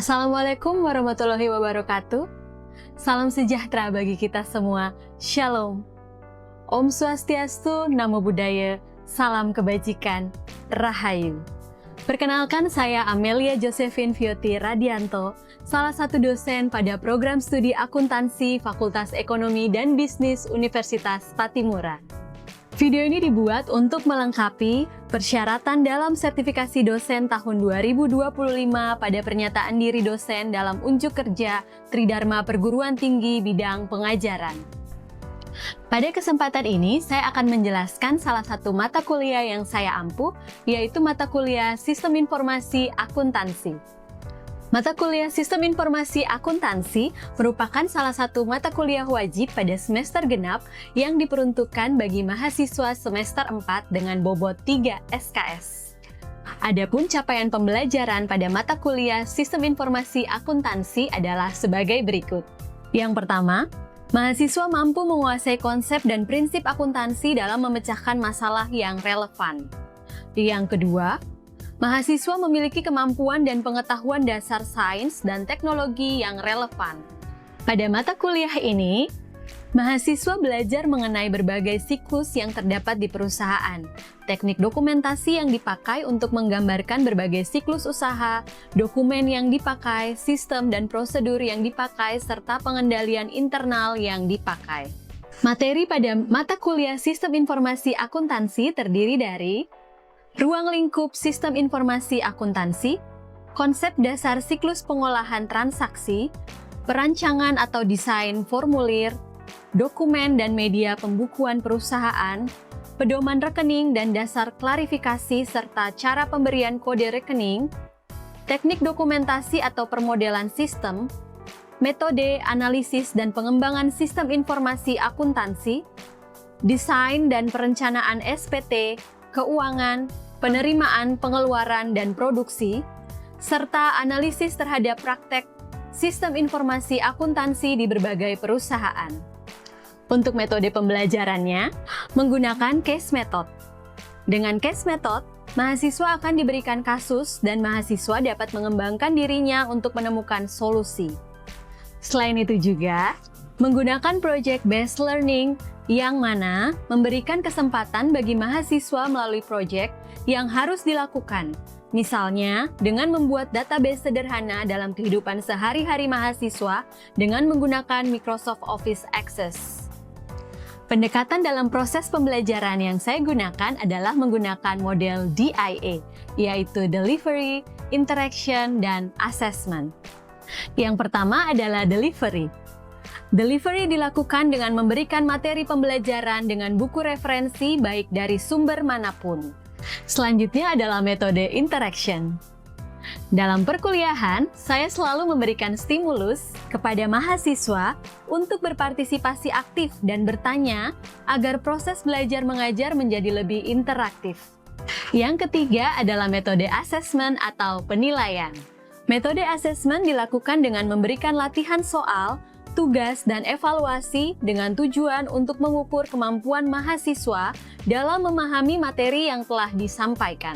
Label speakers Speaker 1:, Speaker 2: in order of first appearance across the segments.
Speaker 1: Assalamualaikum warahmatullahi wabarakatuh. Salam sejahtera bagi kita semua. Shalom. Om Swastiastu, Namo Buddhaya, salam kebajikan, Rahayu. Perkenalkan, saya Amelia Josephine Vioti Radianto, salah satu dosen pada program studi akuntansi Fakultas Ekonomi dan Bisnis Universitas Patimura. Video ini dibuat untuk melengkapi persyaratan dalam sertifikasi dosen tahun 2025 pada pernyataan diri dosen dalam unjuk kerja Tridharma Perguruan Tinggi bidang pengajaran. Pada kesempatan ini, saya akan menjelaskan salah satu mata kuliah yang saya ampuh, yaitu mata kuliah Sistem Informasi Akuntansi. Mata kuliah Sistem Informasi Akuntansi merupakan salah satu mata kuliah wajib pada semester genap yang diperuntukkan bagi mahasiswa semester 4 dengan bobot 3 SKS. Adapun capaian pembelajaran pada mata kuliah Sistem Informasi Akuntansi adalah sebagai berikut. Yang pertama, mahasiswa mampu menguasai konsep dan prinsip akuntansi dalam memecahkan masalah yang relevan. Yang kedua, mahasiswa memiliki kemampuan dan pengetahuan dasar sains dan teknologi yang relevan. Pada mata kuliah ini, mahasiswa belajar mengenai berbagai siklus yang terdapat di perusahaan, teknik dokumentasi yang dipakai untuk menggambarkan berbagai siklus usaha, dokumen yang dipakai, sistem dan prosedur yang dipakai, serta pengendalian internal yang dipakai. Materi pada mata kuliah Sistem Informasi Akuntansi terdiri dari ruang lingkup Sistem Informasi Akuntansi, konsep dasar siklus pengolahan transaksi, perancangan atau desain formulir, dokumen dan media pembukuan perusahaan, pedoman rekening dan dasar klarifikasi serta cara pemberian kode rekening, teknik dokumentasi atau permodelan sistem, metode analisis dan pengembangan sistem informasi akuntansi, desain dan perencanaan SPT, keuangan, penerimaan, pengeluaran, dan produksi, serta analisis terhadap praktek sistem informasi akuntansi di berbagai perusahaan. Untuk metode pembelajarannya, menggunakan case method. Dengan case method, mahasiswa akan diberikan kasus dan mahasiswa dapat mengembangkan dirinya untuk menemukan solusi. Selain itu juga, menggunakan project-based learning yang mana memberikan kesempatan bagi mahasiswa melalui proyek yang harus dilakukan. Misalnya, dengan membuat database sederhana dalam kehidupan sehari-hari mahasiswa dengan menggunakan Microsoft Office Access. Pendekatan dalam proses pembelajaran yang saya gunakan adalah menggunakan model DIA, yaitu Delivery, Interaction, dan Assessment. Yang pertama adalah Delivery. Delivery dilakukan dengan memberikan materi pembelajaran dengan buku referensi baik dari sumber manapun. Selanjutnya adalah metode interaction. Dalam perkuliahan, saya selalu memberikan stimulus kepada mahasiswa untuk berpartisipasi aktif dan bertanya agar proses belajar mengajar menjadi lebih interaktif. Yang ketiga adalah metode assessment atau penilaian. Metode assessment dilakukan dengan memberikan latihan soal, tugas, dan evaluasi dengan tujuan untuk mengukur kemampuan mahasiswa dalam memahami materi yang telah disampaikan.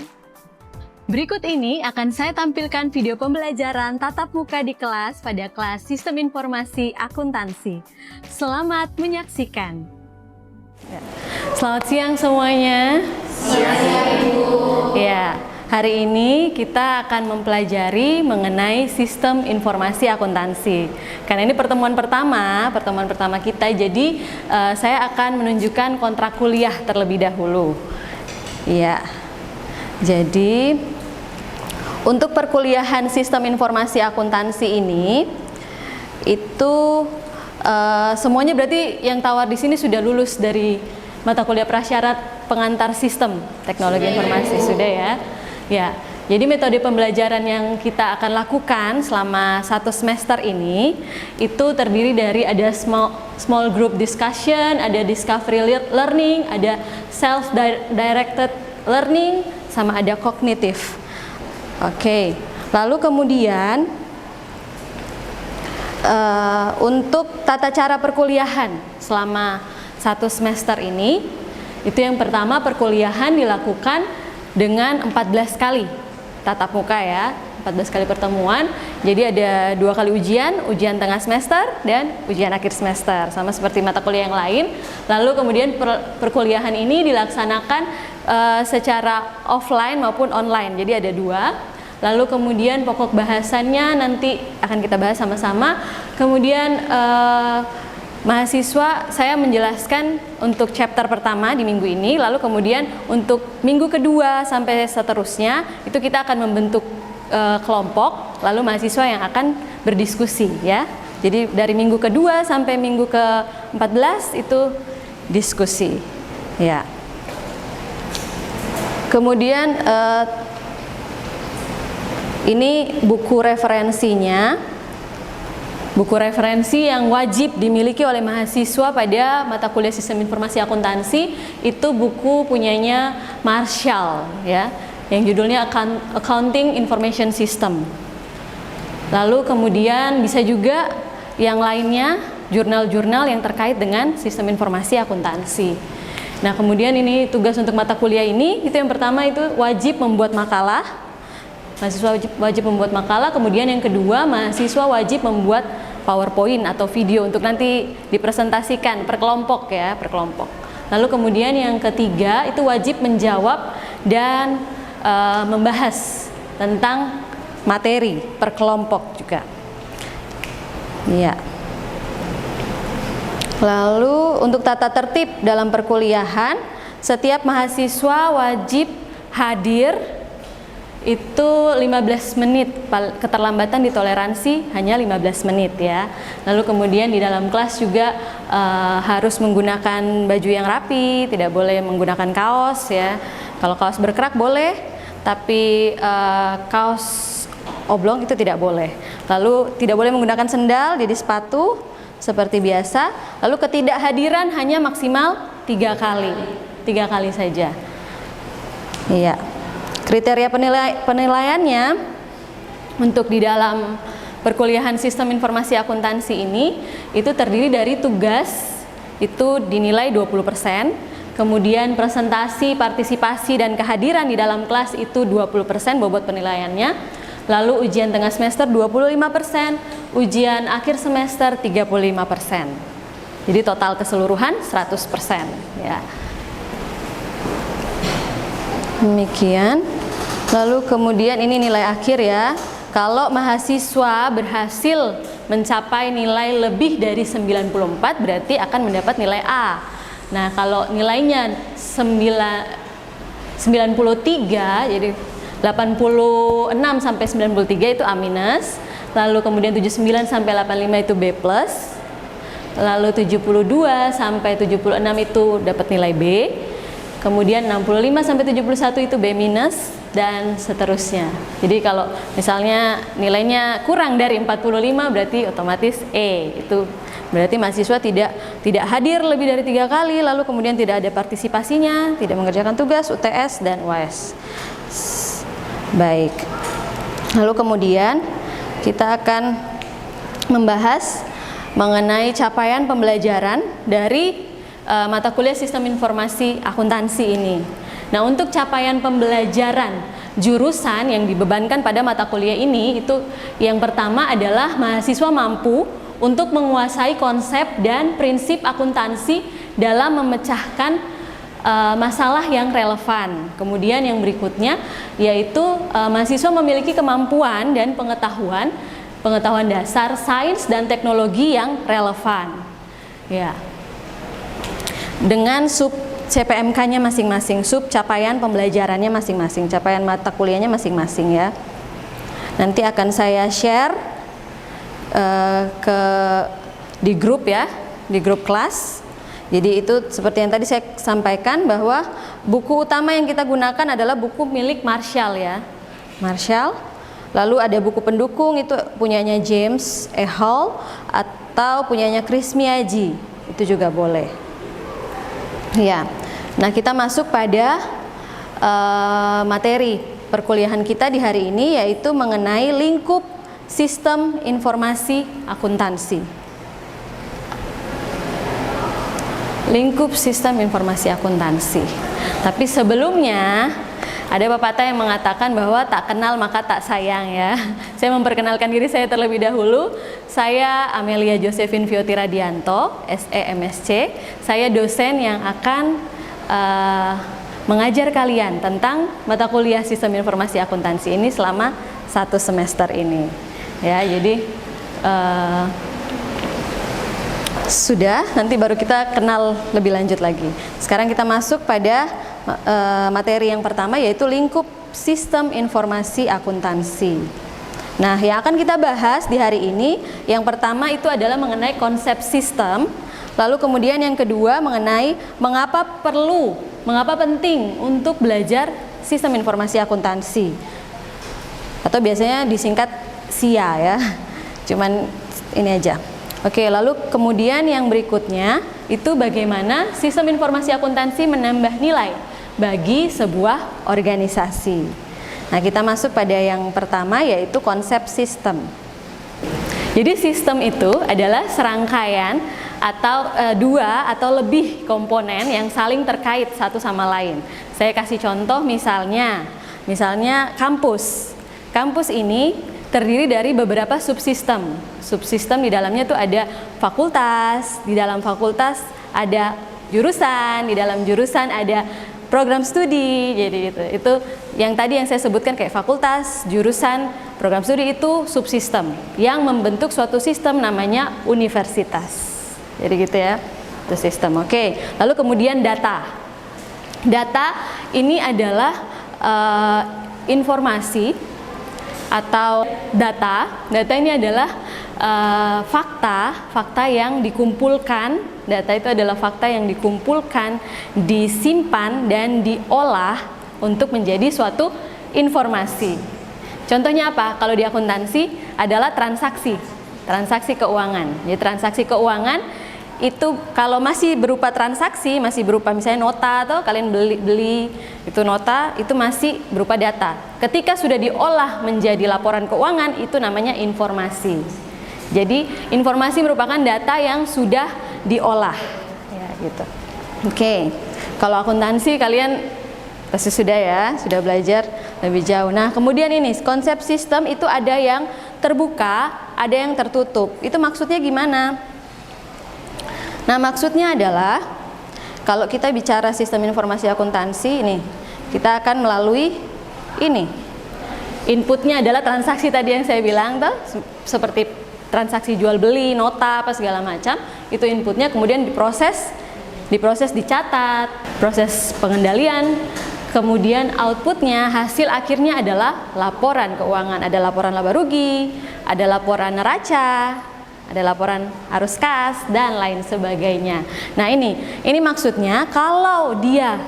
Speaker 1: Berikut ini akan saya tampilkan video pembelajaran tatap muka di kelas pada kelas Sistem Informasi Akuntansi. Selamat menyaksikan. Selamat siang semuanya.
Speaker 2: Siang, Ibu.
Speaker 1: Ya. Hari ini kita akan mempelajari mengenai sistem informasi akuntansi. Karena ini pertemuan pertama kita, jadi saya akan menunjukkan kontrak kuliah terlebih dahulu. Ya, jadi untuk perkuliahan sistem informasi akuntansi ini, itu semuanya berarti yang tawar di sini sudah lulus dari mata kuliah prasyarat pengantar sistem teknologi informasi, sudah ya? Ya, jadi metode pembelajaran yang kita akan lakukan selama 1 semester ini itu terdiri dari ada small group discussion, ada discovery learning, ada self-directed learning, sama ada kognitif. Oke, lalu kemudian untuk tata cara perkuliahan selama 1 semester ini, itu yang pertama perkuliahan dilakukan dengan 14 kali tatap muka ya. 14 kali pertemuan. Jadi ada 2 kali ujian, ujian tengah semester dan ujian akhir semester, sama seperti mata kuliah yang lain. Lalu kemudian perkuliahan ini dilaksanakan secara offline maupun online, jadi ada 2. Lalu kemudian pokok bahasannya nanti akan kita bahas sama-sama. Kemudian mahasiswa, saya menjelaskan untuk chapter pertama di minggu ini, lalu kemudian untuk minggu kedua sampai seterusnya itu kita akan membentuk kelompok, lalu mahasiswa yang akan berdiskusi ya. Jadi dari minggu kedua sampai minggu ke-14 itu diskusi ya. Kemudian ini buku referensinya. Buku referensi yang wajib dimiliki oleh mahasiswa pada mata kuliah Sistem Informasi Akuntansi itu buku punyanya Marshall ya, yang judulnya Accounting Information System. Lalu kemudian bisa juga yang lainnya jurnal-jurnal yang terkait dengan Sistem Informasi Akuntansi. Nah, kemudian ini tugas untuk mata kuliah ini, itu yang pertama itu wajib membuat makalah. Mahasiswa wajib membuat makalah, kemudian yang kedua mahasiswa wajib membuat PowerPoint atau video untuk nanti dipresentasikan per kelompok ya, per kelompok. Lalu kemudian yang ketiga itu wajib menjawab dan membahas tentang materi per kelompok juga. Iya. Lalu untuk tata tertib dalam perkuliahan, setiap mahasiswa wajib hadir itu 15 menit, keterlambatan ditoleransi hanya 15 menit ya. Lalu kemudian di dalam kelas juga harus menggunakan baju yang rapi, tidak boleh menggunakan kaos ya. Kalau kaos berkerak boleh, tapi kaos oblong itu tidak boleh. Lalu tidak boleh menggunakan sendal, jadi sepatu seperti biasa. Lalu ketidakhadiran hanya maksimal 3 kali saja. Iya. Kriteria penilaiannya untuk di dalam perkuliahan Sistem Informasi Akuntansi ini itu terdiri dari tugas itu dinilai 20%, kemudian presentasi, partisipasi dan kehadiran di dalam kelas itu 20% bobot penilaiannya, lalu ujian tengah semester 25%, ujian akhir semester 35%. Jadi total keseluruhan 100% ya. Demikian. Lalu kemudian ini nilai akhir ya. Kalau mahasiswa berhasil mencapai nilai lebih dari 94 berarti akan mendapat nilai A. Nah, kalau nilainya 93 jadi 86 sampai 93 itu A-. Lalu kemudian 79 sampai 85 itu B+. Lalu 72 sampai 76 itu dapat nilai B. Kemudian 65 sampai 71 itu B- dan seterusnya. Jadi kalau misalnya nilainya kurang dari 45 berarti otomatis E. Itu berarti mahasiswa tidak hadir lebih dari 3 kali, lalu kemudian tidak ada partisipasinya, tidak mengerjakan tugas, UTS dan UAS. Baik. Lalu kemudian kita akan membahas mengenai capaian pembelajaran dari mata kuliah Sistem Informasi Akuntansi ini. Nah, untuk capaian pembelajaran jurusan yang dibebankan pada mata kuliah ini itu yang pertama adalah mahasiswa mampu untuk menguasai konsep dan prinsip akuntansi dalam memecahkan masalah yang relevan. Kemudian yang berikutnya yaitu mahasiswa memiliki kemampuan dan pengetahuan dasar sains dan teknologi yang relevan. Ya. Dengan sub CPMK-nya masing-masing, sub capaian pembelajarannya masing-masing, capaian mata kuliahnya masing-masing ya. Nanti akan saya share di grup ya, di grup kelas. Jadi itu seperti yang tadi saya sampaikan bahwa buku utama yang kita gunakan adalah buku milik Marshall ya, Marshall. Lalu ada buku pendukung itu punyanya James E. Hall atau punyanya Chris Miyaji, itu juga boleh. Ya, nah kita masuk pada materi perkuliahan kita di hari ini yaitu mengenai lingkup Sistem Informasi Akuntansi. Lingkup Sistem Informasi Akuntansi. Tapi sebelumnya Ada pepatah yang mengatakan bahwa tak kenal maka tak sayang ya. Saya memperkenalkan diri saya terlebih dahulu. Saya Amelia Josephine Vioti Radianto, SE MSc. Saya dosen yang akan mengajar kalian tentang mata kuliah Sistem Informasi Akuntansi ini selama 1 semester ini. Ya, jadi sudah, nanti baru kita kenal lebih lanjut lagi. Sekarang kita masuk pada materi yang pertama, yaitu lingkup Sistem Informasi Akuntansi. Nah, yang akan kita bahas di hari ini, yang pertama itu adalah mengenai konsep sistem. Lalu kemudian yang kedua mengenai mengapa penting untuk belajar Sistem Informasi Akuntansi, atau biasanya disingkat SIA ya. Cuman ini aja. Oke, lalu kemudian yang berikutnya itu bagaimana Sistem Informasi Akuntansi menambah nilai bagi sebuah organisasi. Nah, kita masuk pada yang pertama, yaitu konsep sistem. Jadi sistem itu adalah serangkaian atau dua atau lebih komponen yang saling terkait satu sama lain. Saya kasih contoh misalnya kampus. Kampus ini terdiri dari beberapa subsistem. Subsistem di dalamnya itu ada fakultas, di dalam fakultas ada jurusan, di dalam jurusan ada program studi. Jadi itu yang tadi yang saya sebutkan kayak fakultas, jurusan, program studi itu subsistem yang membentuk suatu sistem namanya universitas. Jadi gitu ya, itu sistem. Oke, lalu kemudian data. Data ini adalah informasi atau data ini adalah fakta yang dikumpulkan. Data itu adalah fakta yang dikumpulkan, disimpan dan diolah untuk menjadi suatu informasi. Contohnya apa? Kalau di akuntansi adalah transaksi keuangan. Jadi transaksi keuangan itu kalau masih berupa transaksi, masih berupa misalnya nota, atau kalian beli itu nota, itu masih berupa data. Ketika sudah diolah menjadi laporan keuangan, itu namanya informasi. Jadi informasi merupakan data yang sudah diolah, ya gitu. Oke, kalau akuntansi kalian pasti sudah belajar lebih jauh. Nah, kemudian ini konsep sistem itu ada yang terbuka, ada yang tertutup. Itu maksudnya gimana? Nah, maksudnya adalah kalau kita bicara sistem informasi akuntansi ini, kita akan melalui ini. Inputnya adalah transaksi tadi yang saya bilang tuh, seperti transaksi jual beli, nota, apa segala macam. Itu inputnya, kemudian diproses dicatat, proses pengendalian, kemudian outputnya, hasil akhirnya adalah laporan keuangan. Ada laporan laba rugi, ada laporan neraca, ada laporan arus kas, dan lain sebagainya. Nah, ini maksudnya kalau dia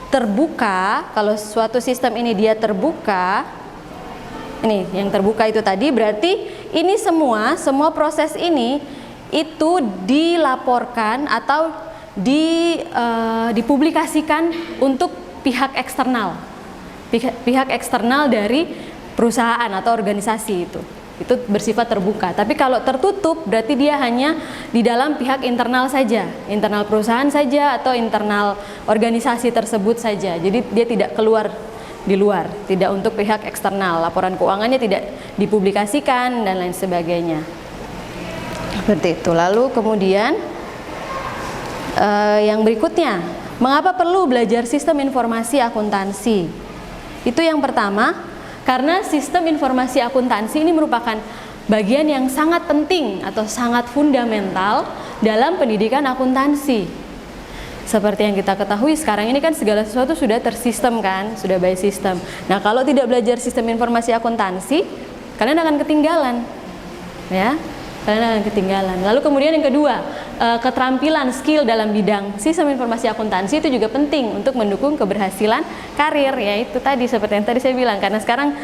Speaker 1: terbuka, kalau suatu sistem ini dia terbuka, ini yang terbuka itu tadi, berarti ini semua proses ini itu dilaporkan atau dipublikasikan untuk pihak eksternal dari perusahaan atau organisasi itu bersifat terbuka. Tapi kalau tertutup berarti dia hanya di dalam pihak internal saja, internal perusahaan saja atau internal organisasi tersebut saja. Jadi dia tidak keluar di luar, tidak untuk pihak eksternal. Laporan keuangannya tidak dipublikasikan dan lain sebagainya. Seperti itu. Lalu kemudian yang berikutnya, mengapa perlu belajar sistem informasi akuntansi? Itu yang pertama. Karena sistem informasi akuntansi ini merupakan bagian yang sangat penting atau sangat fundamental dalam pendidikan akuntansi. Seperti yang kita ketahui sekarang ini kan segala sesuatu sudah tersistem kan, sudah by system. Nah, kalau tidak belajar sistem informasi akuntansi, kalian akan ketinggalan. Ya, kalian akan ketinggalan. Lalu kemudian yang kedua, keterampilan skill dalam bidang sistem informasi akuntansi itu juga penting untuk mendukung keberhasilan karir, yaitu tadi seperti yang tadi saya bilang, karena sekarang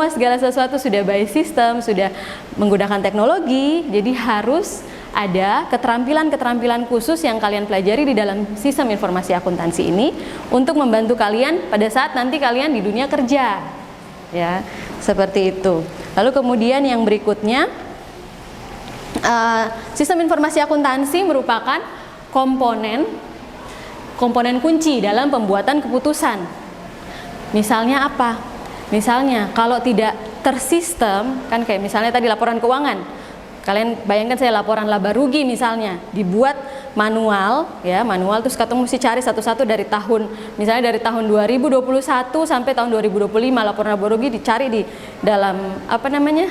Speaker 1: segala sesuatu sudah by system, sudah menggunakan teknologi, jadi harus ada keterampilan khusus yang kalian pelajari di dalam sistem informasi akuntansi ini untuk membantu kalian pada saat nanti kalian di dunia kerja, ya, seperti itu. Lalu kemudian yang berikutnya, sistem informasi akuntansi merupakan komponen kunci dalam pembuatan keputusan. Misalnya apa? Misalnya kalau tidak tersistem, kan kayak misalnya tadi laporan keuangan. Kalian bayangkan saya laporan laba rugi misalnya, dibuat manual, ya manual, terus ketemu mesti cari satu-satu dari tahun, misalnya dari tahun 2021 sampai tahun 2025 laporan laba rugi dicari di dalam apa namanya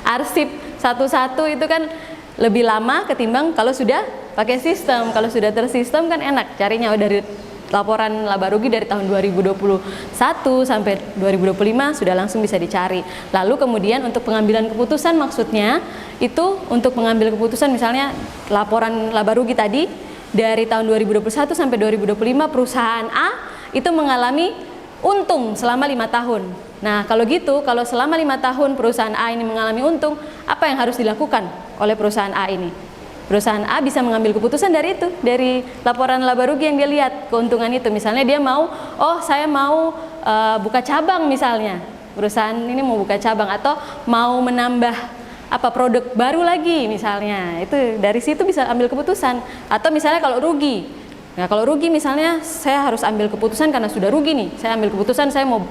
Speaker 1: arsip satu-satu, itu kan lebih lama ketimbang kalau sudah pakai sistem. Kalau sudah tersistem kan enak carinya, dari laporan laba rugi dari tahun 2021 sampai 2025 sudah langsung bisa dicari. Lalu kemudian untuk pengambilan keputusan, maksudnya itu untuk mengambil keputusan, misalnya laporan laba rugi tadi dari tahun 2021 sampai 2025 perusahaan A itu mengalami untung selama 5 tahun. Nah kalau gitu, kalau selama 5 tahun perusahaan A ini mengalami untung, apa yang harus dilakukan oleh perusahaan A ini? Perusahaan A bisa mengambil keputusan dari itu, dari laporan laba rugi yang dia lihat, keuntungan itu. Misalnya dia mau, oh saya mau buka cabang misalnya, perusahaan ini mau buka cabang atau mau menambah apa produk baru lagi misalnya, itu dari situ bisa ambil keputusan. Atau misalnya kalau rugi, nah kalau rugi misalnya saya harus ambil keputusan karena sudah rugi nih, saya ambil keputusan saya mau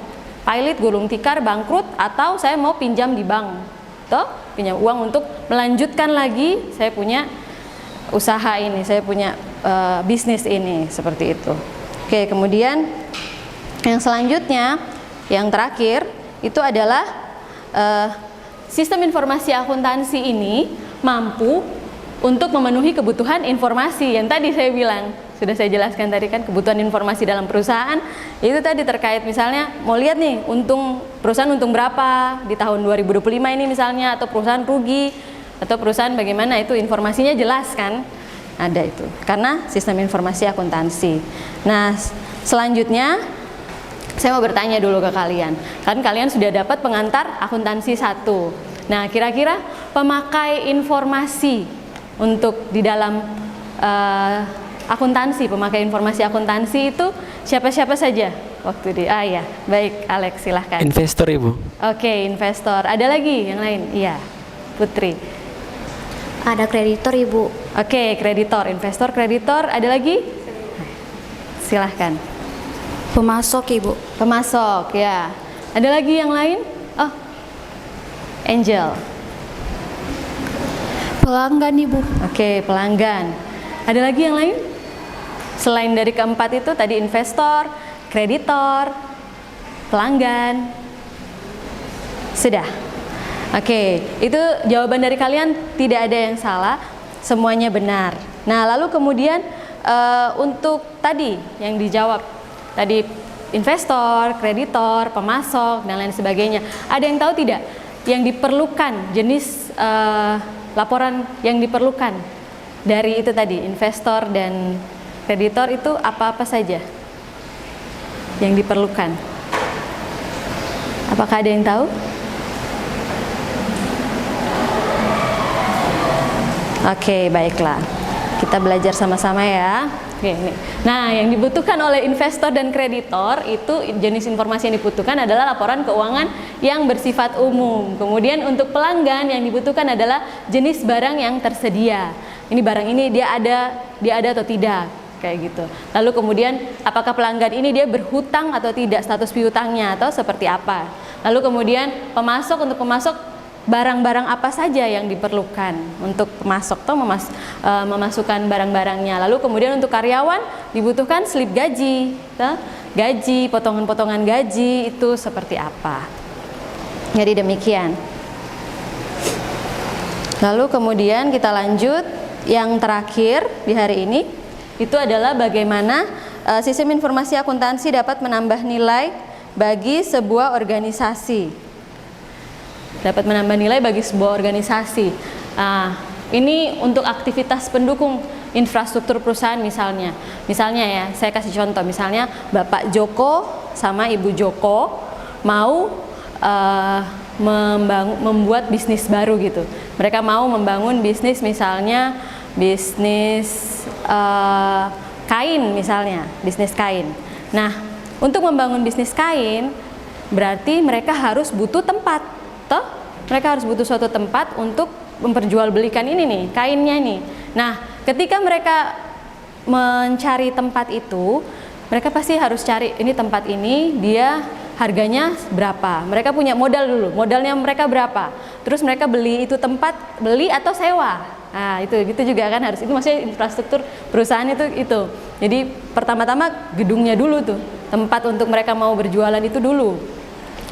Speaker 1: pilot, gulung tikar, bangkrut, atau saya mau pinjam di bank, toh pinjam uang untuk melanjutkan lagi saya punya usaha ini, saya punya bisnis ini, seperti itu. Oke, kemudian yang selanjutnya, yang terakhir itu adalah sistem informasi akuntansi ini mampu untuk memenuhi kebutuhan informasi yang tadi saya bilang, sudah saya jelaskan tadi kan, kebutuhan informasi dalam perusahaan itu tadi terkait misalnya mau lihat nih perusahaan untung berapa di tahun 2025 ini misalnya, atau perusahaan rugi, atau perusahaan bagaimana, itu informasinya jelas kan, ada itu karena sistem informasi akuntansi. Nah selanjutnya saya mau bertanya dulu ke kalian, kan kalian sudah dapat pengantar akuntansi 1. Nah kira-kira pemakai informasi untuk di dalam akuntansi, pemakai informasi akuntansi itu siapa-siapa saja waktu di ya baik, Alex silahkan.
Speaker 2: Investor, Ibu.
Speaker 1: Oke, investor. Ada lagi yang lain? Iya, Putri.
Speaker 3: Ada kreditor, Ibu.
Speaker 1: Oke, kreditor, investor, kreditor. Ada lagi? Silahkan.
Speaker 3: Pemasok, Ibu.
Speaker 1: Pemasok, ya. Ada lagi yang lain? Oh, Angel.
Speaker 3: Pelanggan, Ibu.
Speaker 1: Oke, pelanggan. Ada lagi yang lain? Selain dari keempat itu tadi, investor, kreditor, pelanggan. Sudah. Oke, itu jawaban dari kalian, tidak ada yang salah, semuanya benar. Nah, lalu kemudian untuk tadi yang dijawab tadi, investor, kreditor, pemasok, dan lain sebagainya, ada yang tahu tidak yang diperlukan, jenis laporan yang diperlukan dari itu tadi, investor dan kreditor, itu apa-apa saja yang diperlukan? Apakah ada yang tahu? Oke, baiklah. Kita belajar sama-sama ya. Oke, nih. Nah, yang dibutuhkan oleh investor dan kreditor itu jenis informasi yang dibutuhkan adalah laporan keuangan yang bersifat umum. Kemudian untuk pelanggan yang dibutuhkan adalah jenis barang yang tersedia. Ini barang ini dia ada atau tidak, kayak gitu. Lalu kemudian apakah pelanggan ini dia berhutang atau tidak, status piutangnya atau seperti apa. Lalu kemudian untuk pemasok barang-barang apa saja yang diperlukan untuk pemasok atau memasukkan barang-barangnya. Lalu kemudian untuk karyawan dibutuhkan slip gaji, gaji, potongan-potongan gaji itu seperti apa. Jadi demikian. Lalu kemudian kita lanjut, yang terakhir di hari ini itu adalah bagaimana sistem informasi akuntansi dapat menambah nilai bagi sebuah organisasi. Dapat menambah nilai bagi sebuah organisasi. Ini untuk aktivitas pendukung infrastruktur perusahaan misalnya. Misalnya ya, saya kasih contoh, misalnya Bapak Joko sama Ibu Joko mau membuat bisnis baru gitu. Mereka mau membangun bisnis, misalnya bisnis kain misalnya, bisnis kain. Nah, untuk membangun bisnis kain berarti mereka harus butuh tempat. Mereka harus butuh suatu tempat untuk memperjualbelikan ini nih, kainnya nih. Nah, ketika mereka mencari tempat itu, mereka pasti harus cari ini tempat ini dia harganya berapa, mereka punya modal dulu, modalnya mereka berapa, terus mereka beli itu tempat, beli atau sewa. Nah itu gitu juga kan harus, itu maksudnya infrastruktur perusahaan itu. Jadi pertama-tama gedungnya dulu tuh, tempat untuk mereka mau berjualan itu dulu,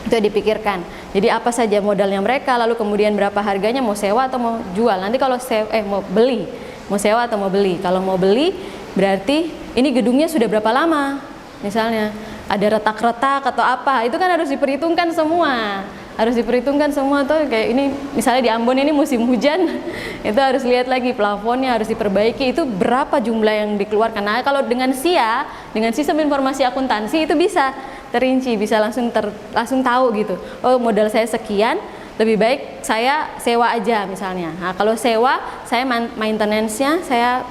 Speaker 1: itu dipikirkan. Jadi apa saja modalnya mereka, lalu kemudian berapa harganya, mau sewa atau mau jual. Nanti kalau mau beli, mau sewa atau mau beli. Kalau mau beli berarti ini gedungnya sudah berapa lama, misalnya ada retak-retak atau apa, itu kan harus diperhitungkan semua. Harus diperhitungkan semua tuh, kayak ini misalnya di Ambon ini musim hujan, itu harus lihat lagi plafonnya harus diperbaiki, itu berapa jumlah yang dikeluarkan. Nah kalau dengan SIA, dengan sistem informasi akuntansi itu bisa terinci, bisa langsung tahu gitu. Oh modal saya sekian, lebih baik saya sewa aja misalnya. Nah kalau sewa, saya maintenance-nya saya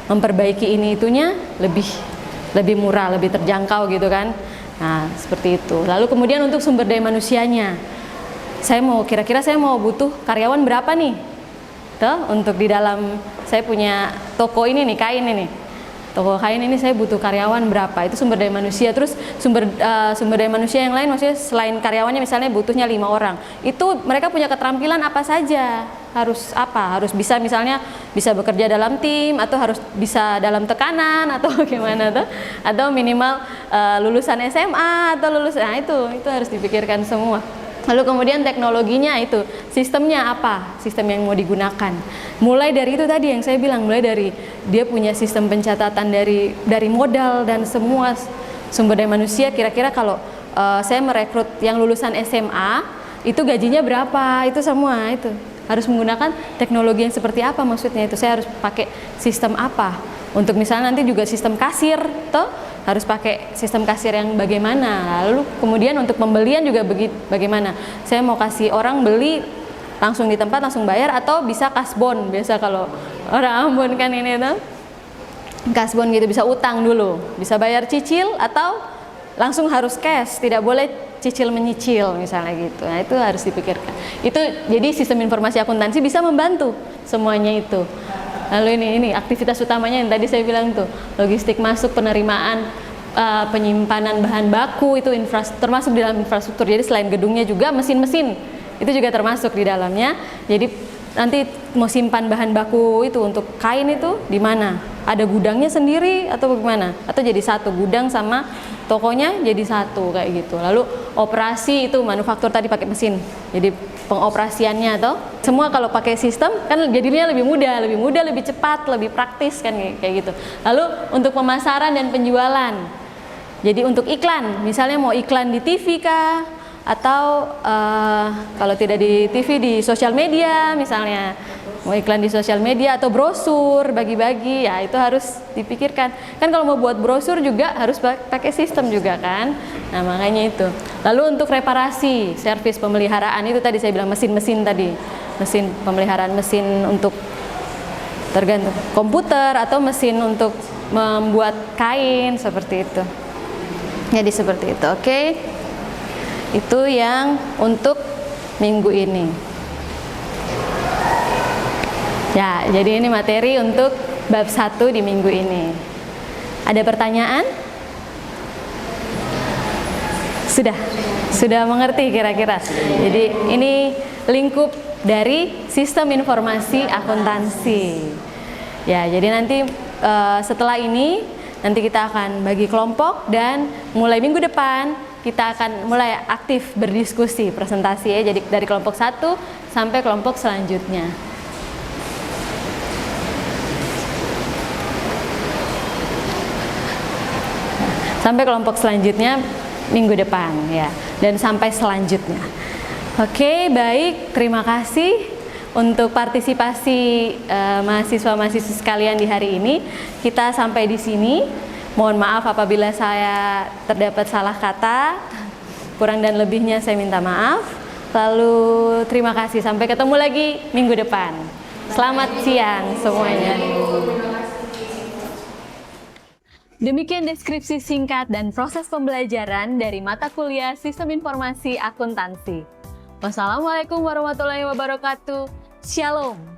Speaker 1: memperbaiki ini itunya lebih murah, lebih terjangkau gitu kan. Nah seperti itu. Lalu kemudian untuk sumber daya manusianya, kira-kira saya mau butuh karyawan berapa nih? Tuh, untuk di dalam saya punya toko ini nih, kain ini, toko kain ini saya butuh karyawan berapa? Itu sumber daya manusia. Terus sumber daya manusia yang lain, maksudnya selain karyawannya misalnya butuhnya 5 orang, itu mereka punya keterampilan apa saja? Harus apa? Harus bisa misalnya bisa bekerja dalam tim, atau harus bisa dalam tekanan, atau gimana tuh? Atau minimal lulusan SMA atau nah itu harus dipikirkan semua. Lalu kemudian teknologinya itu, sistemnya apa? Sistem yang mau digunakan. Mulai dari itu tadi yang saya bilang, mulai dari dia punya sistem pencatatan dari modal dan semua sumber daya manusia. Kira-kira kalau saya merekrut yang lulusan SMA, itu gajinya berapa? Itu semua itu harus menggunakan teknologi yang seperti apa, maksudnya itu saya harus pakai sistem apa. Untuk misalnya nanti juga sistem kasir, toh harus pakai sistem kasir yang bagaimana. Lalu kemudian untuk pembelian juga bagaimana. Saya mau kasih orang beli langsung di tempat, langsung bayar, atau bisa kasbon. Biasa kalau orang Ambon kan ini tuh kasbon gitu, bisa utang dulu, bisa bayar cicil, atau langsung harus cash, tidak boleh cicil menyicil misalnya gitu. Nah itu harus dipikirkan. Itu jadi sistem informasi akuntansi bisa membantu semuanya itu. Lalu ini aktivitas utamanya yang tadi saya bilang tuh, logistik masuk, penerimaan, penyimpanan bahan baku, itu termasuk di dalam infrastruktur. Jadi selain gedungnya juga mesin-mesin itu juga termasuk di dalamnya. Jadi nanti mau simpan bahan baku itu untuk kain itu di mana? Ada gudangnya sendiri atau bagaimana? Atau jadi satu gudang sama tokonya jadi satu kayak gitu. Lalu operasi itu manufaktur tadi pakai mesin. Jadi pengoperasiannya atau semua kalau pakai sistem kan jadinya lebih mudah, lebih cepat, lebih praktis kan kayak gitu. Lalu untuk pemasaran dan penjualan. Jadi untuk iklan, misalnya mau iklan di TV kah? Atau kalau tidak di TV, di sosial media misalnya, mau iklan di sosial media atau brosur bagi-bagi, ya itu harus dipikirkan. Kan kalau mau buat brosur juga harus pakai sistem juga kan. Nah makanya itu. Lalu untuk reparasi, servis pemeliharaan itu tadi saya bilang mesin-mesin tadi, mesin pemeliharaan, mesin untuk tergantung komputer atau mesin untuk membuat kain seperti itu. Jadi seperti itu, oke? Itu yang untuk minggu ini. Ya, jadi ini materi untuk bab 1 di minggu ini. Ada pertanyaan? Sudah mengerti kira-kira. Jadi ini lingkup dari sistem informasi akuntansi. Ya, jadi nanti setelah ini nanti kita akan bagi kelompok, dan mulai minggu depan kita akan mulai aktif berdiskusi, presentasi ya. Jadi dari kelompok 1 sampai kelompok selanjutnya. Sampai kelompok selanjutnya minggu depan ya, dan sampai selanjutnya. Oke, baik, terima kasih untuk partisipasi mahasiswa-mahasiswa sekalian di hari ini. Kita sampai di sini. Mohon maaf apabila saya terdapat salah kata, kurang dan lebihnya saya minta maaf. Lalu terima kasih, sampai ketemu lagi minggu depan. Selamat siang semuanya. Demikian deskripsi singkat dan proses pembelajaran dari mata kuliah Sistem Informasi Akuntansi. Wassalamualaikum warahmatullahi wabarakatuh. Shalom.